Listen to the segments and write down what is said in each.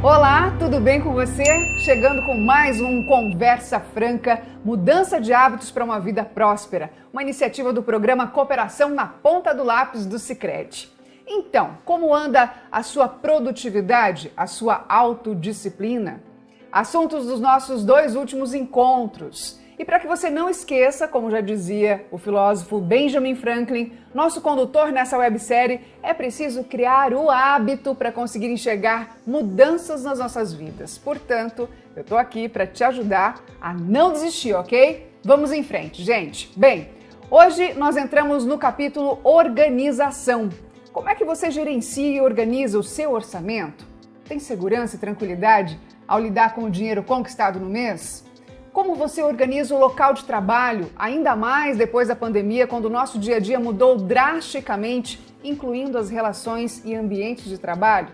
Olá, tudo bem com você? Chegando com mais um Conversa Franca, mudança de hábitos para uma vida próspera, uma iniciativa do programa Cooperação na Ponta do Lápis do Sicredi. Então, como anda a sua produtividade, a sua autodisciplina? Assuntos dos nossos 2 últimos encontros. E para que você não esqueça, como já dizia o filósofo Benjamin Franklin, nosso condutor nessa websérie, é preciso criar o hábito para conseguir enxergar mudanças nas nossas vidas. Portanto, eu estou aqui para te ajudar a não desistir, ok? Vamos em frente, gente. Bem, hoje nós entramos no capítulo Organização. Como é que você gerencia e organiza o seu orçamento? Tem segurança e tranquilidade ao lidar com o dinheiro conquistado no mês? Como você organiza o local de trabalho, ainda mais depois da pandemia, quando o nosso dia a dia mudou drasticamente, incluindo as relações e ambientes de trabalho?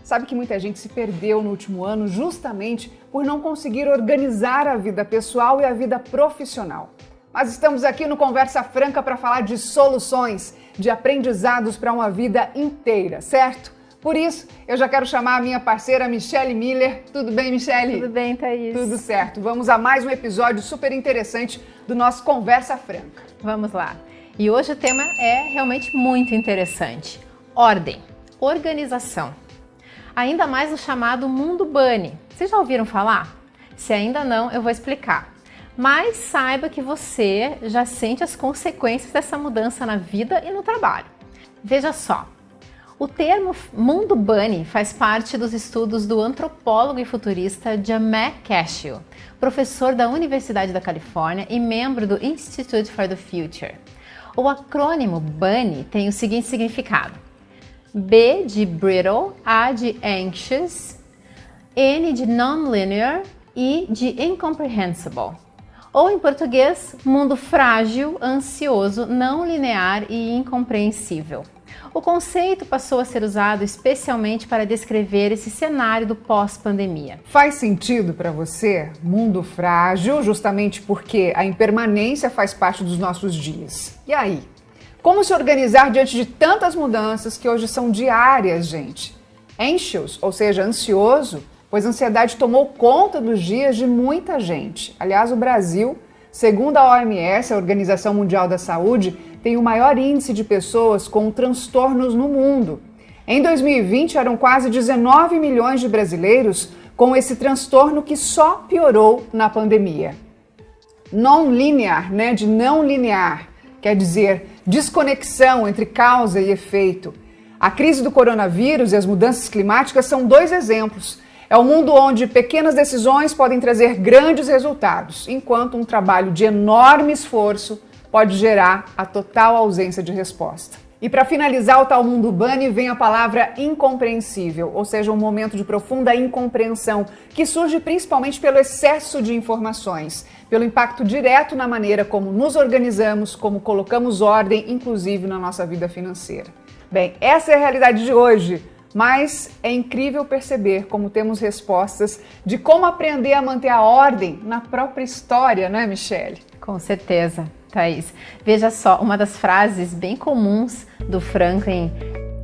Sabe que muita gente se perdeu no último ano justamente por não conseguir organizar a vida pessoal e a vida profissional. Mas estamos aqui no Conversa Franca para falar de soluções, de aprendizados para uma vida inteira, certo? Por isso, eu já quero chamar a minha parceira Michele Miller. Tudo bem, Michele? Tudo bem, Thaís? Tudo certo. Vamos a mais um episódio super interessante do nosso Conversa Franca. Vamos lá. E hoje o tema é realmente muito interessante. Ordem, organização. Ainda mais o chamado mundo bunny. Vocês já ouviram falar? Se ainda não, eu vou explicar. Mas saiba que você já sente as consequências dessa mudança na vida e no trabalho. Veja só. O termo mundo bunny faz parte dos estudos do antropólogo e futurista Jamek Cashill, professor da Universidade da Califórnia e membro do Institute for the Future. O acrônimo bunny tem o seguinte significado: B de brittle, A de anxious, N de nonlinear e de incomprehensible. Ou em português, mundo frágil, ansioso, não linear e incompreensível. O conceito passou a ser usado especialmente para descrever esse cenário do pós-pandemia. Faz sentido para você, mundo frágil, justamente porque a impermanência faz parte dos nossos dias? E aí? Como se organizar diante de tantas mudanças que hoje são diárias, gente? Anxious, ou seja, ansioso, pois a ansiedade tomou conta dos dias de muita gente. Aliás, o Brasil, segundo a OMS, a Organização Mundial da Saúde, tem o maior índice de pessoas com transtornos no mundo. Em 2020, eram quase 19 milhões de brasileiros com esse transtorno que só piorou na pandemia. Non-linear, de não linear, quer dizer desconexão entre causa e efeito. A crise do coronavírus e as mudanças climáticas são 2 exemplos. É um mundo onde pequenas decisões podem trazer grandes resultados, enquanto um trabalho de enorme esforço pode gerar a total ausência de resposta. E para finalizar o tal mundo bunny, vem a palavra incompreensível, ou seja, um momento de profunda incompreensão, que surge principalmente pelo excesso de informações, pelo impacto direto na maneira como nos organizamos, como colocamos ordem, inclusive na nossa vida financeira. Bem, essa é a realidade de hoje. Mas é incrível perceber como temos respostas de como aprender a manter a ordem na própria história, não é, Michele? Com certeza, Thaís. Veja só, uma das frases bem comuns do Franklin: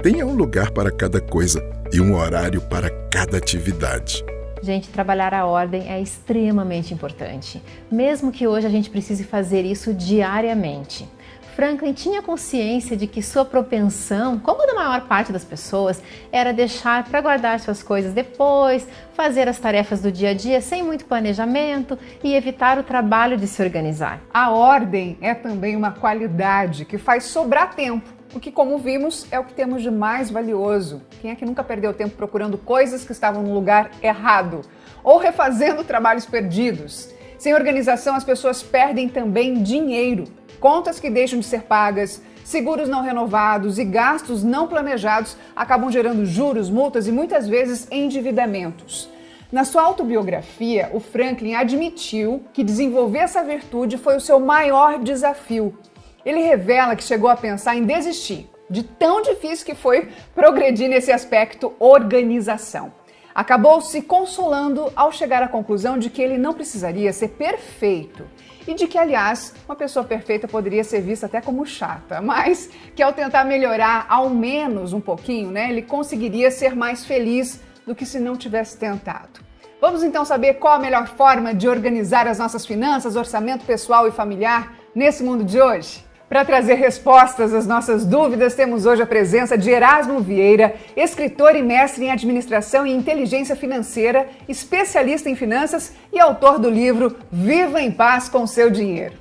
tenha um lugar para cada coisa e um horário para cada atividade. Gente, trabalhar a ordem é extremamente importante, mesmo que hoje a gente precise fazer isso diariamente. Franklin tinha consciência de que sua propensão, como a da maior parte das pessoas, era deixar para guardar suas coisas depois, fazer as tarefas do dia a dia sem muito planejamento e evitar o trabalho de se organizar. A ordem é também uma qualidade que faz sobrar tempo, o que, como vimos, é o que temos de mais valioso. Quem é que nunca perdeu tempo procurando coisas que estavam no lugar errado ou refazendo trabalhos perdidos? Sem organização, as pessoas perdem também dinheiro. Contas que deixam de ser pagas, seguros não renovados e gastos não planejados acabam gerando juros, multas e muitas vezes endividamentos. Na sua autobiografia, o Franklin admitiu que desenvolver essa virtude foi o seu maior desafio. Ele revela que chegou a pensar em desistir, de tão difícil que foi progredir nesse aspecto organização. Acabou se consolando ao chegar à conclusão de que ele não precisaria ser perfeito e de que, aliás, uma pessoa perfeita poderia ser vista até como chata, mas que ao tentar melhorar ao menos um pouquinho, ele conseguiria ser mais feliz do que se não tivesse tentado. Vamos então saber qual a melhor forma de organizar as nossas finanças, orçamento pessoal e familiar nesse mundo de hoje? Para trazer respostas às nossas dúvidas, temos hoje a presença de Erasmo Vieira, escritor e mestre em administração e inteligência financeira, especialista em finanças e autor do livro Viva em Paz com Seu Dinheiro.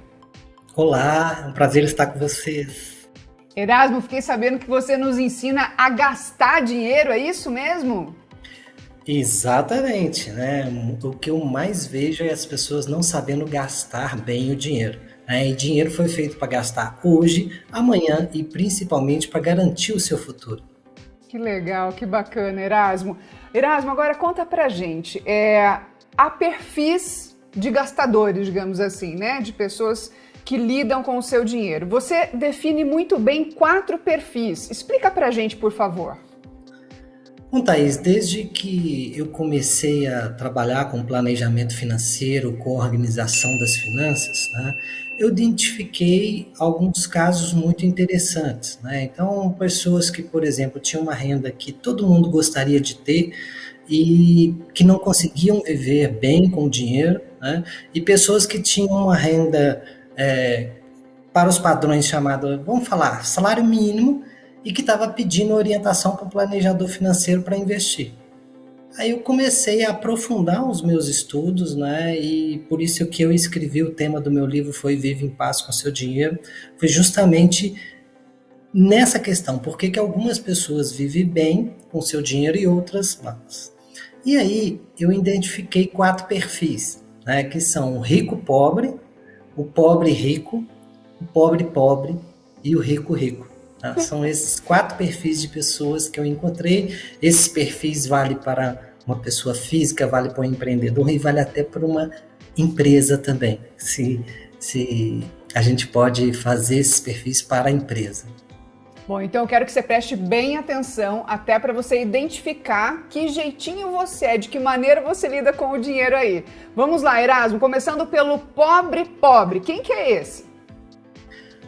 Olá, é um prazer estar com vocês. Erasmo, fiquei sabendo que você nos ensina a gastar dinheiro, é isso mesmo? Exatamente, né? O que eu mais vejo é as pessoas não sabendo gastar bem o dinheiro. E dinheiro foi feito para gastar hoje, amanhã e principalmente para garantir o seu futuro. Que legal, que bacana, Erasmo. Erasmo, agora conta pra gente, há perfis de gastadores, digamos assim, né? De pessoas que lidam com o seu dinheiro. Você define muito bem 4 perfis. Explica pra gente, por favor. Bom, Thaís, desde que eu comecei a trabalhar com planejamento financeiro, com organização das finanças, né, eu identifiquei alguns casos muito interessantes, né? Então, pessoas que, por exemplo, tinham uma renda que todo mundo gostaria de ter e que não conseguiam viver bem com o dinheiro, né? E pessoas que tinham uma renda para os padrões chamado, vamos falar, salário mínimo, e que estava pedindo orientação para o planejador financeiro para investir. Aí eu comecei a aprofundar os meus estudos, né? E por isso que eu escrevi o tema do meu livro foi Viva em Paz com Seu Dinheiro, foi justamente nessa questão, por que algumas pessoas vivem bem com seu dinheiro e outras mal. E aí eu identifiquei 4 perfis, né? Que são o rico-pobre, o pobre-rico, o pobre-pobre e o rico-rico. São esses 4 perfis de pessoas que eu encontrei. Esses perfis valem para uma pessoa física, vale para um empreendedor e vale até para uma empresa também. Se a gente pode fazer esses perfis para a empresa. Bom, então eu quero que você preste bem atenção até para você identificar que jeitinho você é, de que maneira você lida com o dinheiro aí. Vamos lá, Erasmo, começando pelo pobre-pobre. Quem que é esse?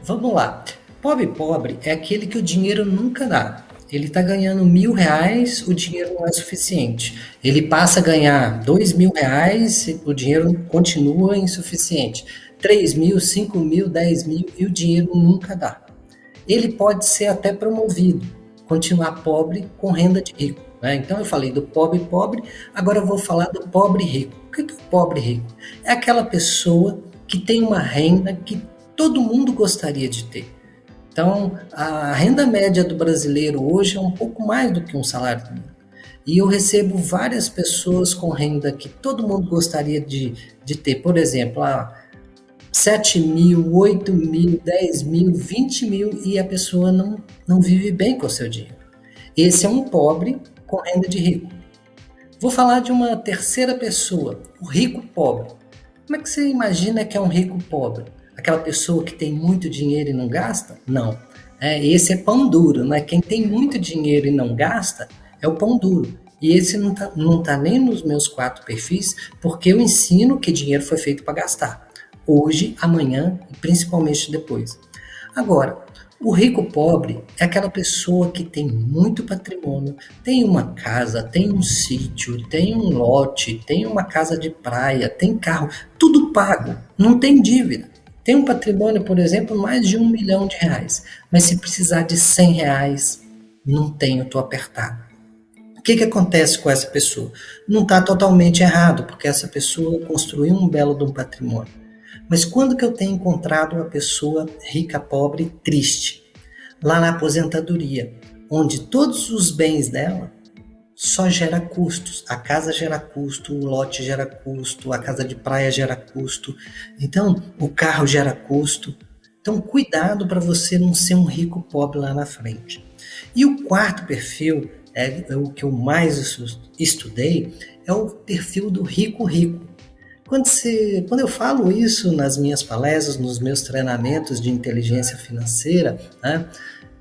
Vamos lá. Pobre é aquele que o dinheiro nunca dá. Ele está ganhando R$1.000, o dinheiro não é suficiente. Ele passa a ganhar R$2.000, o dinheiro continua insuficiente. 3.000, 5.000, 10.000 e o dinheiro nunca dá. Ele pode ser até promovido, continuar pobre com renda de rico, né? Então eu falei do pobre, agora eu vou falar do pobre rico. O que é o pobre rico? É aquela pessoa que tem uma renda que todo mundo gostaria de ter. Então, a renda média do brasileiro hoje é um pouco mais do que um salário mínimo. E eu recebo várias pessoas com renda que todo mundo gostaria de ter. Por exemplo, 7.000, 8.000, 10.000, 20.000 e a pessoa não vive bem com o seu dinheiro. Esse é um pobre com renda de rico. Vou falar de uma terceira pessoa, o rico pobre. Como é que você imagina que é um rico pobre? Aquela pessoa que tem muito dinheiro e não gasta? Não. Esse é pão duro, né? Quem tem muito dinheiro e não gasta é o pão duro. E esse não tá nem nos meus 4 perfis, porque eu ensino que dinheiro foi feito para gastar. Hoje, amanhã e principalmente depois. Agora, o rico pobre é aquela pessoa que tem muito patrimônio, tem uma casa, tem um sítio, tem um lote, tem uma casa de praia, tem carro, tudo pago, não tem dívida. Tem um patrimônio, por exemplo, mais de R$1 milhão, mas se precisar de R$100, não tenho, estou apertado. O que acontece com essa pessoa? Não está totalmente errado, porque essa pessoa construiu um belo de um patrimônio. Mas quando que eu tenho encontrado uma pessoa rica, pobre, triste? Lá na aposentadoria, onde todos os bens dela só gera custos. A casa gera custo, o lote gera custo, a casa de praia gera custo. Então, o carro gera custo. Então, cuidado para você não ser um rico pobre lá na frente. E o 4º perfil, é o que eu mais estudei, é o perfil do rico rico. Quando eu falo isso nas minhas palestras, nos meus treinamentos de inteligência financeira, né,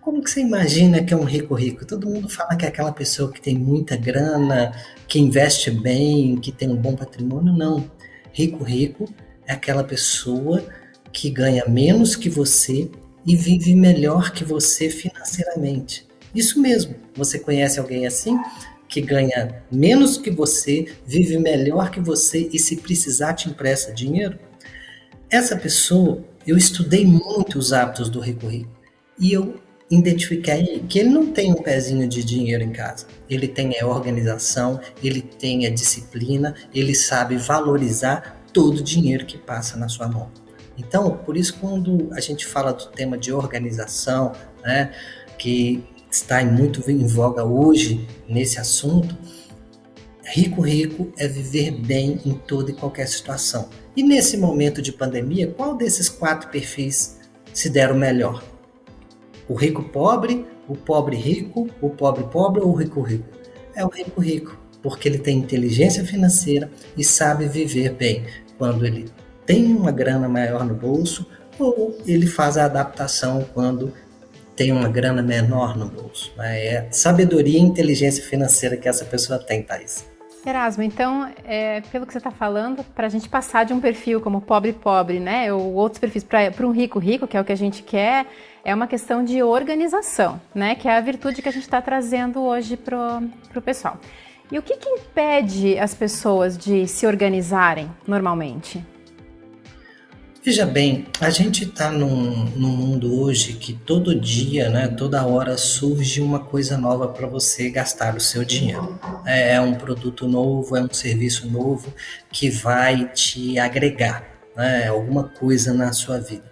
como que você imagina que é um rico rico? Todo mundo fala que é aquela pessoa que tem muita grana, que investe bem, que tem um bom patrimônio. Não. Rico rico é aquela pessoa que ganha menos que você e vive melhor que você financeiramente. Isso mesmo. Você conhece alguém assim? que ganha menos que você, vive melhor que você e se precisar te empresta dinheiro? Essa pessoa, eu estudei muito os hábitos do rico rico e eu identifiquei que ele não tem um pezinho de dinheiro em casa. Ele tem a organização, ele tem a disciplina, ele sabe valorizar todo o dinheiro que passa na sua mão. Então, por isso, quando a gente fala do tema de organização, né, que está muito em voga hoje nesse assunto, rico rico é viver bem em toda e qualquer situação. E nesse momento de pandemia, qual desses 4 perfis se deram melhor? O rico pobre, o pobre rico, o pobre pobre ou o rico rico? É o rico rico, porque ele tem inteligência financeira e sabe viver bem quando ele tem uma grana maior no bolso ou ele faz a adaptação quando tem uma grana menor no bolso. É sabedoria e inteligência financeira que essa pessoa tem, Thaís. Erasmo, então, pelo que você está falando, para a gente passar de um perfil como pobre-pobre, né, ou outros perfis para um rico-rico, que é o que a gente quer, é uma questão de organização, né, que é a virtude que a gente está trazendo hoje para o pessoal. E o que impede as pessoas de se organizarem normalmente? Veja bem, a gente está num mundo hoje que todo dia, né, toda hora surge uma coisa nova para você gastar o seu dinheiro. É um produto novo, é um serviço novo que vai te agregar, né, alguma coisa na sua vida.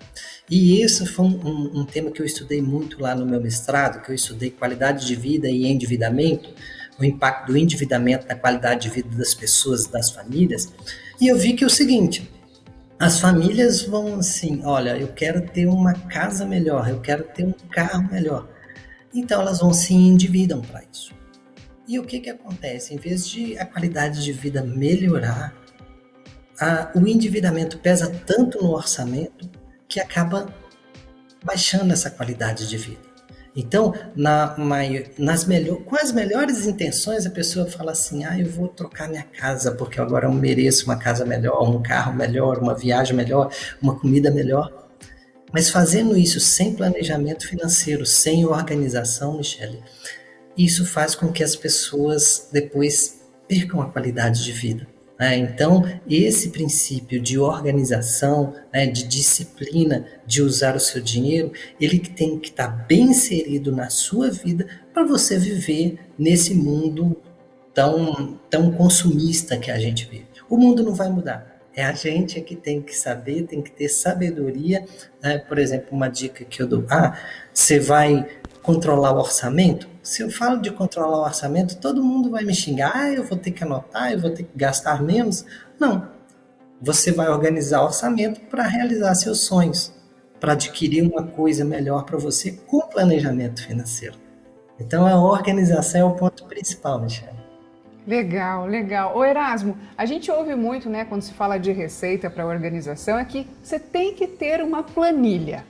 E esse foi um tema que eu estudei muito lá no meu mestrado, que eu estudei qualidade de vida e endividamento, o impacto do endividamento na qualidade de vida das pessoas, das famílias, e eu vi que é o seguinte: as famílias vão assim, olha, eu quero ter uma casa melhor, eu quero ter um carro melhor. Então elas vão se endividam para isso. E o que acontece? Em vez de a qualidade de vida melhorar, o endividamento pesa tanto no orçamento que acaba baixando essa qualidade de vida. Então, com as melhores intenções, a pessoa fala assim, eu vou trocar minha casa, porque agora eu mereço uma casa melhor, um carro melhor, uma viagem melhor, uma comida melhor. Mas fazendo isso sem planejamento financeiro, sem organização, Michele, isso faz com que as pessoas depois percam a qualidade de vida. Então, esse princípio de organização, de disciplina, de usar o seu dinheiro, ele tem que estar bem inserido na sua vida para você viver nesse mundo tão consumista que a gente vive. O mundo não vai mudar. É a gente que tem que saber, tem que ter sabedoria. Por exemplo, uma dica que eu dou. Você vai controlar o orçamento? Se eu falo de controlar o orçamento, todo mundo vai me xingar, eu vou ter que anotar, eu vou ter que gastar menos. Não. Você vai organizar o orçamento para realizar seus sonhos, para adquirir uma coisa melhor para você com planejamento financeiro. Então, a organização é o ponto principal, Michele. Legal, legal. Ô Erasmo, a gente ouve muito, né, quando se fala de receita para organização, é que você tem que ter uma planilha.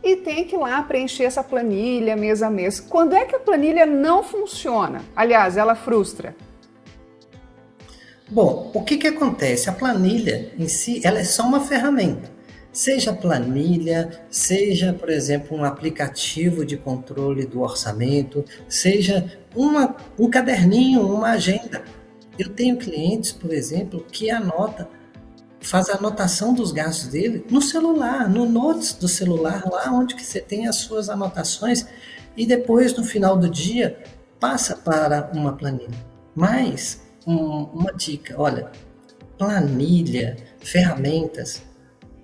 E tem que ir lá preencher essa planilha mês a mês. Quando é que a planilha não funciona? Aliás, ela frustra. Bom, o que acontece? A planilha em si, ela é só uma ferramenta. Seja planilha, seja, por exemplo, um aplicativo de controle do orçamento, seja um caderninho, uma agenda. Eu tenho clientes, por exemplo, que faz a anotação dos gastos dele no celular, no notes do celular, lá onde que você tem as suas anotações, e depois, no final do dia, passa para uma planilha. Mas, uma dica, olha, planilha, ferramentas,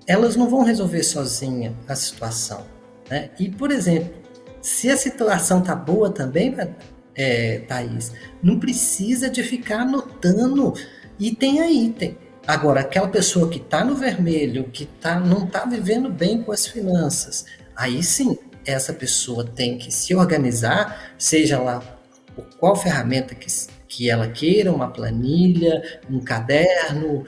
elas não vão resolver sozinha a situação, né? E, por exemplo, se a situação está boa também, Thaís, não precisa de ficar anotando item a item. Agora, aquela pessoa que está no vermelho, que não está vivendo bem com as finanças, aí sim, essa pessoa tem que se organizar, seja lá por qual ferramenta que ela queira, uma planilha, um caderno,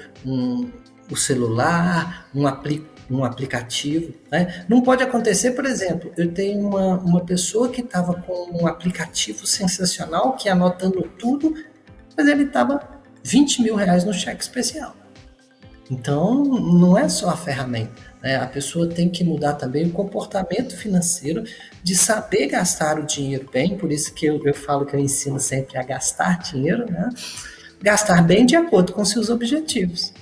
o celular, um aplicativo. Né? Não pode acontecer, por exemplo, eu tenho uma pessoa que estava com um aplicativo sensacional, que ia anotando tudo, mas ele estava R$20 mil no cheque especial. Então, não é só a ferramenta. né? A pessoa tem que mudar também o comportamento financeiro de saber gastar o dinheiro bem, por isso que eu falo que eu ensino sempre a gastar dinheiro, né? Gastar bem de acordo com seus objetivos.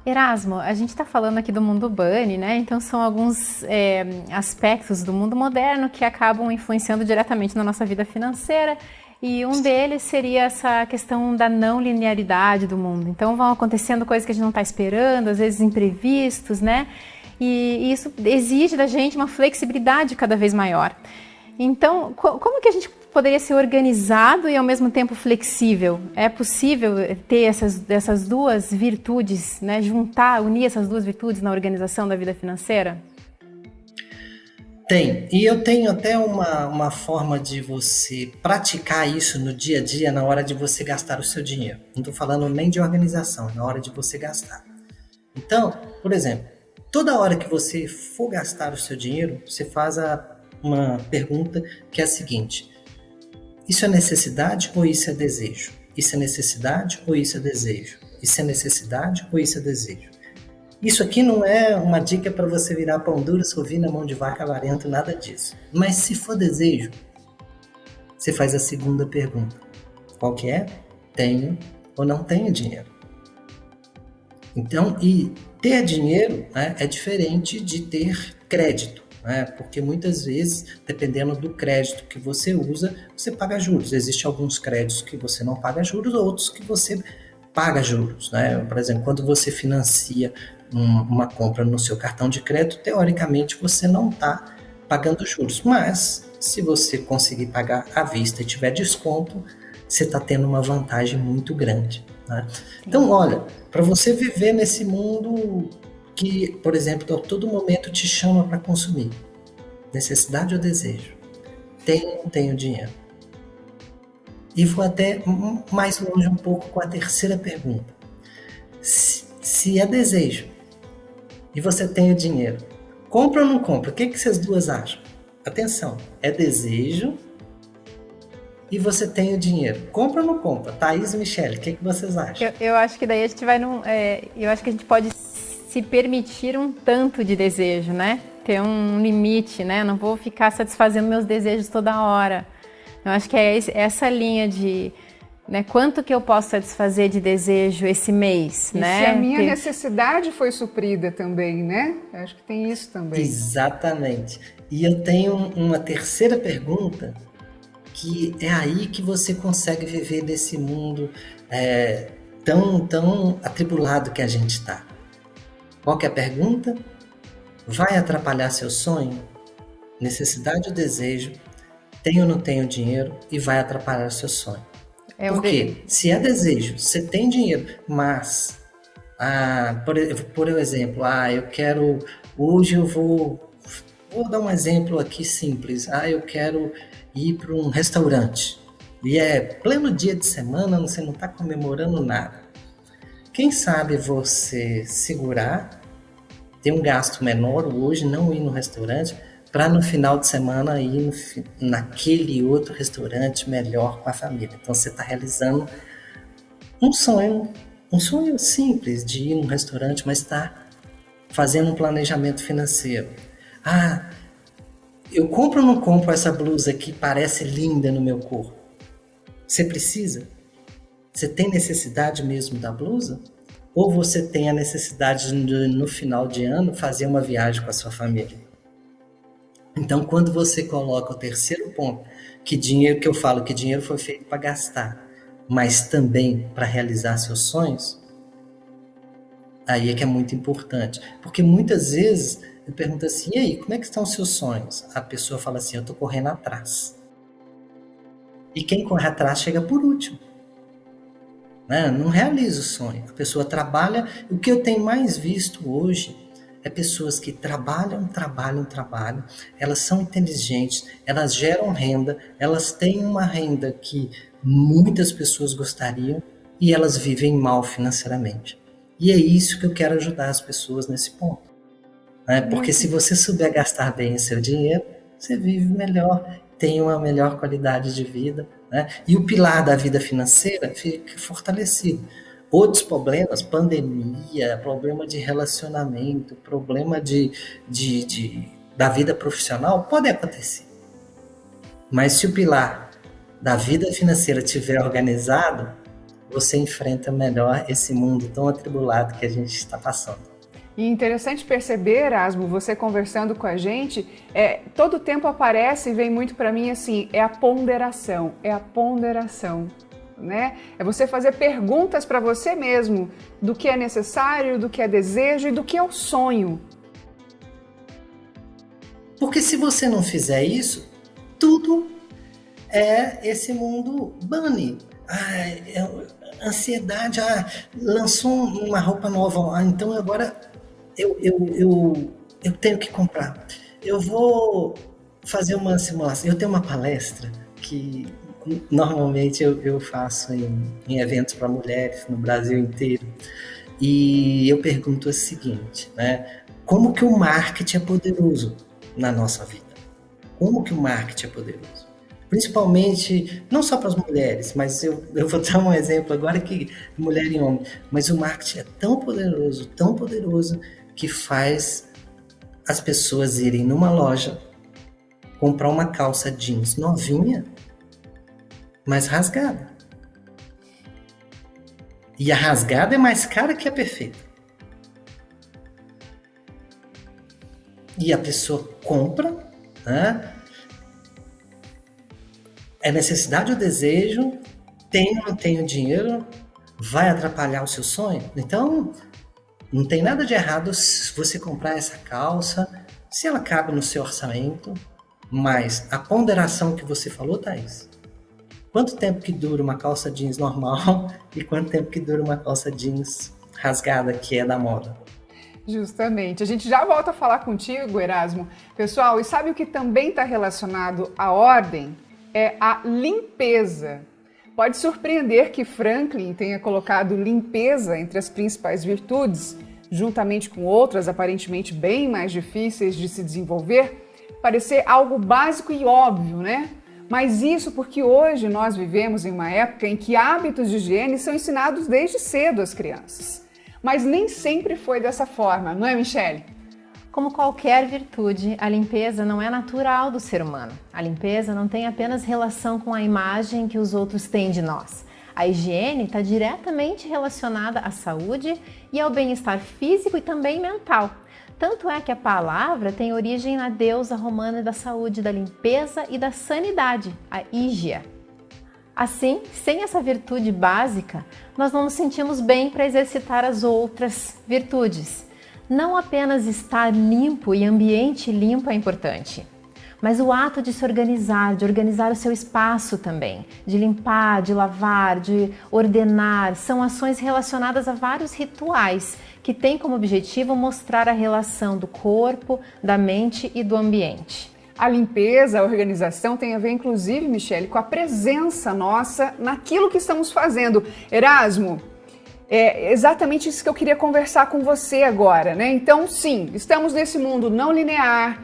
Erasmo, a gente está falando aqui do mundo bunny, né? Então são alguns aspectos do mundo moderno que acabam influenciando diretamente na nossa vida financeira. E um deles seria essa questão da não linearidade do mundo. Então vão acontecendo coisas que a gente não está esperando, às vezes imprevistos, né? E isso exige da gente uma flexibilidade cada vez maior. Então, como que a gente poderia ser organizado e ao mesmo tempo flexível? É possível ter essas duas virtudes, né? Unir essas duas virtudes na organização da vida financeira? Tem. E eu tenho até uma forma de você praticar isso no dia a dia, na hora de você gastar o seu dinheiro. Não estou falando nem de organização, na hora de você gastar. Então, por exemplo, toda hora que você for gastar o seu dinheiro, você faz uma pergunta que é a seguinte: isso é necessidade ou isso é desejo? Isso é necessidade ou isso é desejo? Isso é necessidade ou isso é desejo? Isso aqui não é uma dica para você virar pão duro, sorrir na mão de vaca avarento, nada disso. Mas se for desejo, você faz a segunda pergunta. Qual que é? Tenho ou não tenho dinheiro? Então, e ter dinheiro, né, é diferente de ter crédito, né? Porque muitas vezes, dependendo do crédito que você usa, você paga juros. Existem alguns créditos que você não paga juros, outros que você paga juros, né? Por exemplo, quando você financia uma compra no seu cartão de crédito, teoricamente você não está pagando juros, mas se você conseguir pagar à vista e tiver desconto, você está tendo uma vantagem muito grande, né? Então, olha, para você viver nesse mundo que, por exemplo, a todo momento te chama para consumir, necessidade ou desejo? Tenho ou não tenho dinheiro? E vou até mais longe um pouco com a terceira pergunta. Se é desejo e você tem o dinheiro, compra ou não compra? O que vocês duas acham? Atenção, é desejo e você tem o dinheiro. Compra ou não compra? Thaís e Michele, o que vocês acham? Eu acho que daí a gente vai eu acho que a gente pode se permitir um tanto de desejo, né? Ter um limite, né? Não vou ficar satisfazendo meus desejos toda hora. Eu acho que é essa linha de, né, quanto que eu posso satisfazer de desejo esse mês, e né? se a minha necessidade foi suprida também, né? Eu acho que tem isso também. Exatamente. E eu tenho uma terceira pergunta, que é aí que você consegue viver nesse mundo tão atribulado que a gente está. Qual que é a pergunta? Vai atrapalhar seu sonho? Necessidade ou desejo? Tenho ou não tenho dinheiro? E vai atrapalhar seu sonho. Por quê? Se é desejo, você tem dinheiro, mas, por exemplo, eu quero, hoje eu vou dar um exemplo aqui simples, eu quero ir para um restaurante, e é pleno dia de semana, você não está comemorando nada. Quem sabe você segurar, ter um gasto menor hoje, não ir no restaurante, para no final de semana ir naquele outro restaurante melhor com a família. Então você está realizando um sonho simples de ir num restaurante, mas está fazendo um planejamento financeiro. Eu compro ou não compro essa blusa que parece linda no meu corpo? Você precisa? Você tem necessidade mesmo da blusa? Ou você tem a necessidade de, no final de ano, fazer uma viagem com a sua família? Então, quando você coloca o terceiro ponto, que eu falo que dinheiro foi feito para gastar, mas também para realizar seus sonhos, aí é que é muito importante. Porque muitas vezes eu pergunto assim, e aí, como é que estão os seus sonhos? A pessoa fala assim, eu estou correndo atrás. E quem corre atrás chega por último. Não realiza o sonho. A pessoa trabalha. O que eu tenho mais visto hoje é pessoas que trabalham. Elas são inteligentes, elas geram renda, elas têm uma renda que muitas pessoas gostariam e elas vivem mal financeiramente. E é isso que eu quero ajudar as pessoas nesse ponto. Porque se você souber gastar bem o seu dinheiro, você vive melhor, tem uma melhor qualidade de vida, né? E o pilar da vida financeira fica fortalecido. Outros problemas, pandemia, problema de relacionamento, problema da vida profissional, podem acontecer. Mas se o pilar da vida financeira estiver organizado, você enfrenta melhor esse mundo tão atribulado que a gente está passando. E interessante perceber, Erasmo, você conversando com a gente, todo tempo aparece e vem muito para mim assim, é a ponderação, né? É você fazer perguntas para você mesmo do que é necessário, do que é desejo e do que é o sonho. Porque se você não fizer isso, tudo é esse mundo bunny. Ansiedade, lançou uma roupa nova, então agora eu tenho que comprar. Eu vou fazer uma simulação. Eu tenho uma palestra que normalmente eu faço em eventos para mulheres no Brasil inteiro. E eu pergunto o seguinte, né? Como que o marketing é poderoso na nossa vida? Como que o marketing é poderoso? Principalmente, não só para as mulheres, mas eu vou dar um exemplo agora que mulher e homem, mas o marketing é tão poderoso, que faz as pessoas irem numa loja, comprar uma calça jeans novinha, mas rasgada. E a rasgada é mais cara que a perfeita. E a pessoa compra, né? É necessidade ou desejo, tenho ou não tenho dinheiro, vai atrapalhar o seu sonho? Então, não tem nada de errado se você comprar essa calça, se ela cabe no seu orçamento, mas a ponderação que você falou, Thaís, quanto tempo que dura uma calça jeans normal e quanto tempo que dura uma calça jeans rasgada, que é da moda? Justamente. A gente já volta a falar contigo, Erasmo. Pessoal, e sabe o que também está relacionado à ordem? É a limpeza. Pode surpreender que Franklin tenha colocado limpeza entre as principais virtudes, juntamente com outras aparentemente bem mais difíceis de se desenvolver, parecer algo básico e óbvio, né? Mas isso porque hoje nós vivemos em uma época em que hábitos de higiene são ensinados desde cedo às crianças. Mas nem sempre foi dessa forma, não é, Michele? Como qualquer virtude, a limpeza não é natural do ser humano. A limpeza não tem apenas relação com a imagem que os outros têm de nós. A higiene está diretamente relacionada à saúde e ao bem-estar físico e também mental. Tanto é que a palavra tem origem na deusa romana da saúde, da limpeza e da sanidade, a Hígia. Assim, sem essa virtude básica, nós não nos sentimos bem para exercitar as outras virtudes. Não apenas estar limpo e ambiente limpo é importante, mas o ato de se organizar, de organizar o seu espaço também, de limpar, de lavar, de ordenar, são ações relacionadas a vários rituais que têm como objetivo mostrar a relação do corpo, da mente e do ambiente. A limpeza, a organização tem a ver, inclusive, Michele, com a presença nossa naquilo que estamos fazendo. Erasmo, é exatamente isso que eu queria conversar com você agora, né? Então, sim, estamos nesse mundo não linear,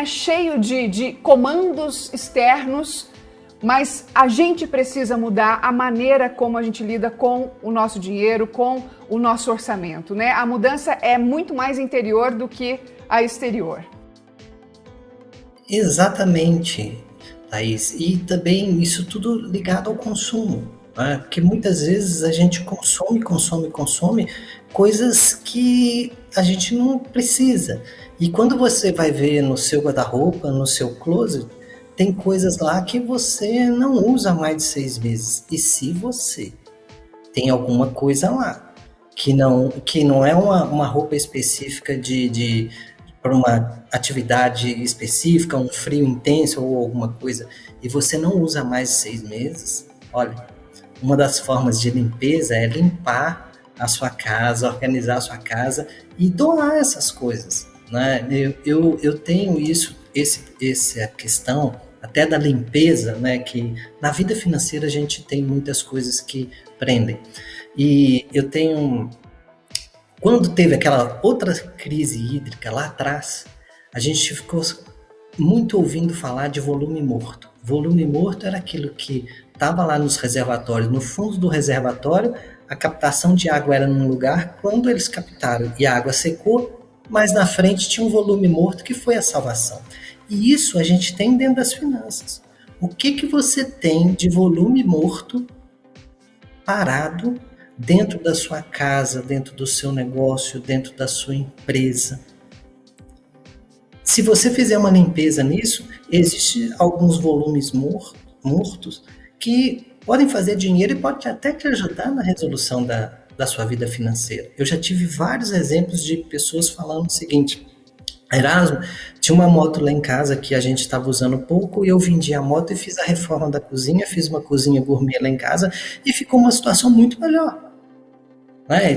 cheio de comandos externos, mas a gente precisa mudar a maneira como a gente lida com o nosso dinheiro, com o nosso orçamento, né? A mudança é muito mais interior do que a exterior. Exatamente, Thaís. E também isso tudo ligado ao consumo, né? Porque muitas vezes a gente consome coisas que a gente não precisa. E quando você vai ver no seu guarda-roupa, no seu closet, tem coisas lá que você não usa mais de 6 meses. E se você tem alguma coisa lá que não é uma roupa específica para uma atividade específica, um frio intenso ou alguma coisa, e você não usa mais de 6 meses, olha, uma das formas de limpeza é limpar a sua casa, organizar a sua casa e doar essas coisas, né? Eu tenho essa questão até da limpeza, né? Que na vida financeira a gente tem muitas coisas que prendem. E eu tenho... Quando teve aquela outra crise hídrica lá atrás, a gente ficou muito ouvindo falar de volume morto. Volume morto era aquilo que estava lá nos reservatórios, no fundo do reservatório, a captação de água era num lugar, quando eles captaram e a água secou, mais na frente tinha um volume morto que foi a salvação. E isso a gente tem dentro das finanças. O que você tem de volume morto parado dentro da sua casa, dentro do seu negócio, dentro da sua empresa? Se você fizer uma limpeza nisso, existem alguns volumes mortos que podem fazer dinheiro e podem até te ajudar na resolução da sua vida financeira. Eu já tive vários exemplos de pessoas falando o seguinte: Erasmo, tinha uma moto lá em casa que a gente estava usando pouco e eu vendi a moto e fiz a reforma da cozinha, fiz uma cozinha gourmet lá em casa e ficou uma situação muito melhor.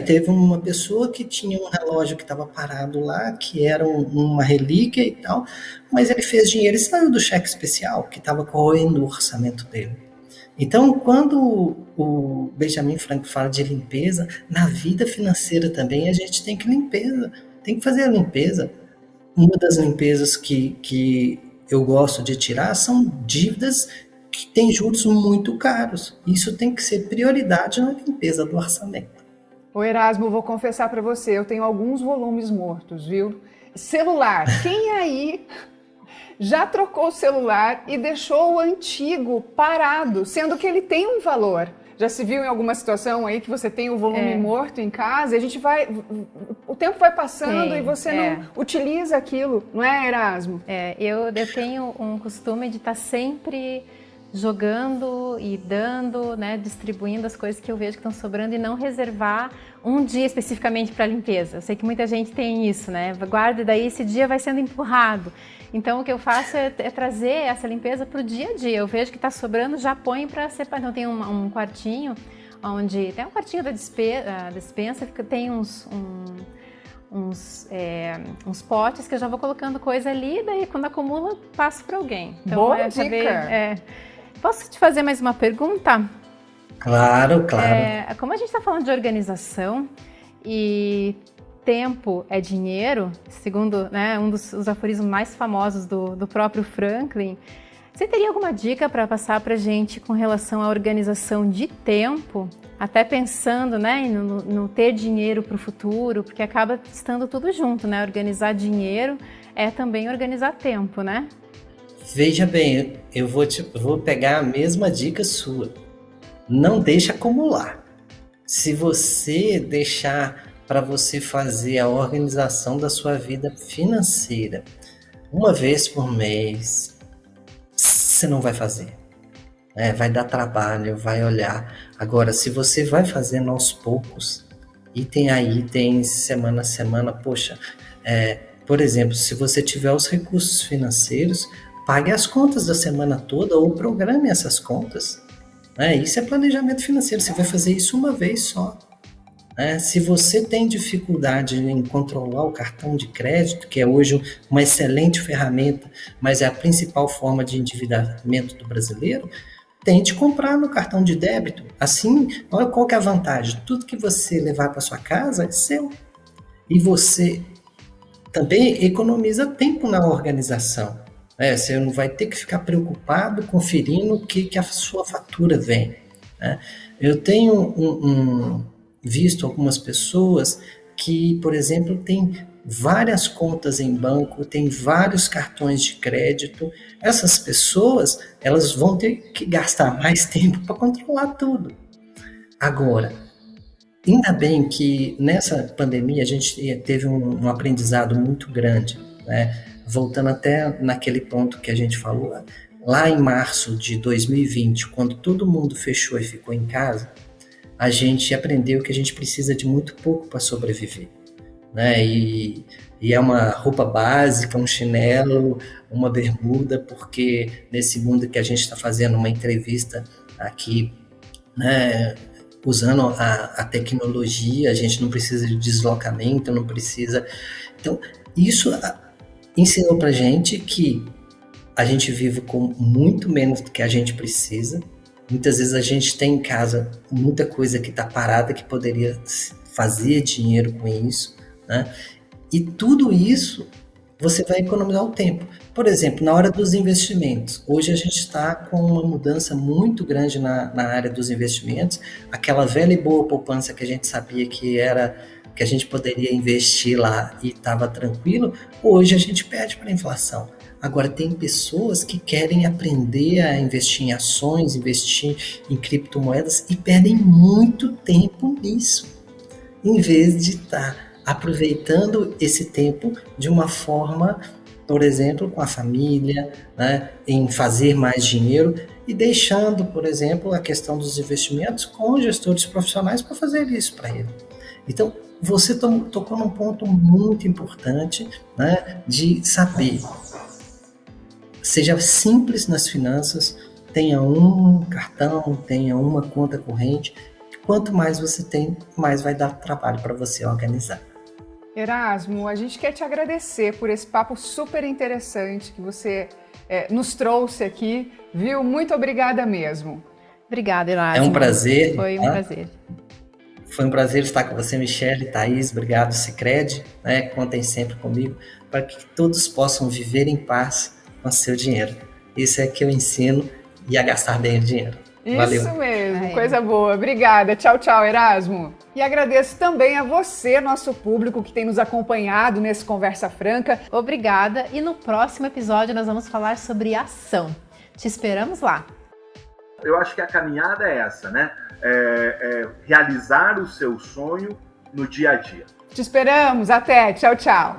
Teve uma pessoa que tinha um relógio que estava parado lá, que era uma relíquia e tal, mas ele fez dinheiro e saiu do cheque especial, que estava corroendo o orçamento dele. Então, quando o Benjamin Franklin fala de limpeza, na vida financeira também a gente tem que fazer a limpeza. Uma das limpezas que eu gosto de tirar são dívidas que têm juros muito caros. Isso tem que ser prioridade na limpeza do orçamento. Ô Erasmo, vou confessar para você, eu tenho alguns volumes mortos, viu? Celular, quem aí já trocou o celular e deixou o antigo parado, sendo que ele tem um valor? Já se viu em alguma situação aí que você tem o volume morto em casa e o tempo vai passando e você não utiliza aquilo, não é, Erasmo? Eu tenho um costume de estar sempre jogando e dando, né, distribuindo as coisas que eu vejo que estão sobrando e não reservar um dia especificamente para limpeza. Eu sei que muita gente tem isso, né? Guarda e daí esse dia vai sendo empurrado. Então o que eu faço é trazer essa limpeza para o dia a dia. Eu vejo que está sobrando, já põe para separar. Então tem um quartinho onde tem um quartinho da despensa que tem uns potes que eu já vou colocando coisa ali, daí quando acumula passo para alguém. Então, boa dica! Posso te fazer mais uma pergunta? Claro. Como a gente está falando de organização e tempo é dinheiro, segundo, né, um dos aforismos mais famosos do próprio Franklin, você teria alguma dica para passar para a gente com relação à organização de tempo, até pensando, né, no ter dinheiro para o futuro, porque acaba estando tudo junto, né? Organizar dinheiro é também organizar tempo, né? Veja bem, eu vou pegar a mesma dica sua. Não deixe acumular. Se você deixar para você fazer a organização da sua vida financeira uma vez por mês, você não vai fazer. Vai dar trabalho, vai olhar. Agora, se você vai fazendo aos poucos, tem semana a semana, poxa, por exemplo, se você tiver os recursos financeiros, pague as contas da semana toda ou programe essas contas. Isso é planejamento financeiro, você vai fazer isso uma vez só. Se você tem dificuldade em controlar o cartão de crédito, que é hoje uma excelente ferramenta, mas é a principal forma de endividamento do brasileiro, tente comprar no cartão de débito. Assim, olha qual que é a vantagem. Tudo que você levar para sua casa é seu. E você também economiza tempo na organização. Você não vai ter que ficar preocupado conferindo o que a sua fatura vem. Eu tenho visto algumas pessoas que, por exemplo, têm várias contas em banco, têm vários cartões de crédito. Essas pessoas, elas vão ter que gastar mais tempo para controlar tudo. Agora, ainda bem que nessa pandemia a gente teve um aprendizado muito grande, né? Voltando até naquele ponto que a gente falou, lá em março de 2020, quando todo mundo fechou e ficou em casa, a gente aprendeu que a gente precisa de muito pouco para sobreviver, né? E é uma roupa básica, um chinelo, uma bermuda, porque nesse mundo que a gente está fazendo uma entrevista aqui, né, usando a tecnologia, a gente não precisa de deslocamento, não precisa... Então, isso ensinou pra gente que a gente vive com muito menos do que a gente precisa. Muitas vezes a gente tem em casa muita coisa que está parada, que poderia fazer dinheiro com isso, né? E tudo isso você vai economizar o tempo. Por exemplo, na hora dos investimentos, hoje a gente está com uma mudança muito grande na área dos investimentos, aquela velha e boa poupança que a gente sabia que a gente poderia investir lá e estava tranquilo, hoje a gente perde para a inflação. Agora, tem pessoas que querem aprender a investir em ações, investir em criptomoedas e perdem muito tempo nisso, em vez de estar aproveitando esse tempo de uma forma, por exemplo, com a família, né, em fazer mais dinheiro e deixando, por exemplo, a questão dos investimentos com gestores profissionais para fazer isso para ele. Então, você tocou num ponto muito importante, né, de saber. Seja simples nas finanças, tenha um cartão, tenha uma conta corrente. Quanto mais você tem, mais vai dar trabalho para você organizar. Erasmo, a gente quer te agradecer por esse papo super interessante que você nos trouxe aqui, viu? Muito obrigada mesmo. Obrigada, Erasmo. É um prazer. Foi um prazer. Foi um prazer estar com você, Michele, Thaís. Obrigado, Sicredi. Né? Contem sempre comigo para que todos possam viver em paz com seu dinheiro. Isso é que eu ensino e a gastar bem o dinheiro. Valeu. Isso mesmo, coisa boa. Obrigada. Tchau, tchau, Erasmo. E agradeço também a você, nosso público, que tem nos acompanhado nesse Conversa Franca. Obrigada. E no próximo episódio nós vamos falar sobre ação. Te esperamos lá. Eu acho que a caminhada é essa, né? Realizar o seu sonho no dia a dia. Te esperamos. Até. Tchau, tchau.